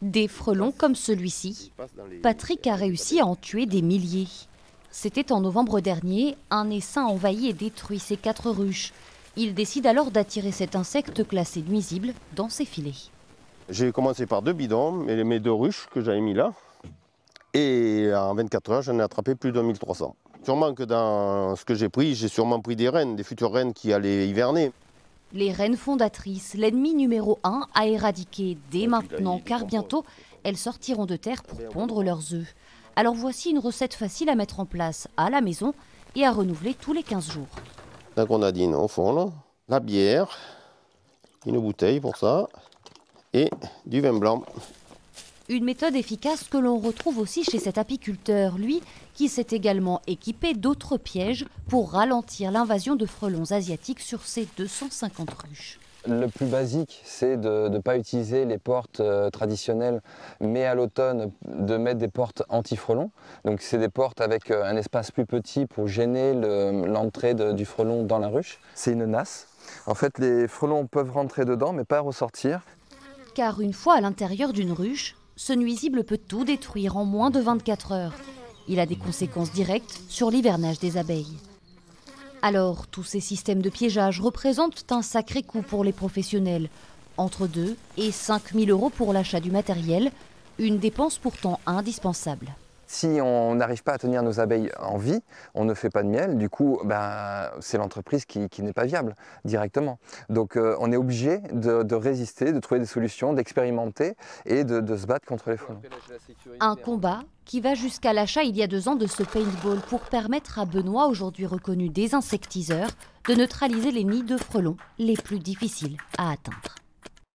Des frelons comme celui-ci. Patrick a réussi à en tuer des milliers. C'était en novembre dernier, un essaim envahit et détruit ses 4 ruches. Il décide alors d'attirer cet insecte classé nuisible dans ses filets. J'ai commencé par 2 bidons, mes 2 ruches que j'avais mis là. Et en 24 heures, j'en ai attrapé plus de 1300. Sûrement que dans ce que j'ai pris, j'ai sûrement pris des reines, des futures reines qui allaient hiverner. Les reines fondatrices, l'ennemi numéro 1 à éradiquer dès maintenant, car bientôt, elles sortiront de terre pour pondre leurs œufs. Alors voici une recette facile à mettre en place à la maison et à renouveler tous les 15 jours. La grenadine au fond, la bière, une bouteille pour ça, et du vin blanc. Une méthode efficace que l'on retrouve aussi chez cet apiculteur, lui, qui s'est également équipé d'autres pièges pour ralentir l'invasion de frelons asiatiques sur ses 250 ruches. Le plus basique, c'est de ne pas utiliser les portes traditionnelles, mais à l'automne, de mettre des portes anti-frelons. Donc c'est des portes avec un espace plus petit pour gêner l'entrée du frelon dans la ruche. C'est une nasse. En fait, les frelons peuvent rentrer dedans, mais pas ressortir. Car une fois à l'intérieur d'une ruche, ce nuisible peut tout détruire en moins de 24 heures. Il a des conséquences directes sur l'hivernage des abeilles. Alors, tous ces systèmes de piégeage représentent un sacré coût pour les professionnels. Entre 2 et 5 000 € pour l'achat du matériel, une dépense pourtant indispensable. Si on n'arrive pas à tenir nos abeilles en vie, on ne fait pas de miel, du coup c'est l'entreprise qui n'est pas viable directement. Donc on est obligé de résister, de trouver des solutions, d'expérimenter et de se battre contre les frelons. Un combat qui va jusqu'à l'achat il y a 2 ans de ce paintball pour permettre à Benoît, aujourd'hui reconnu désinsectiseur, de neutraliser les nids de frelons les plus difficiles à atteindre.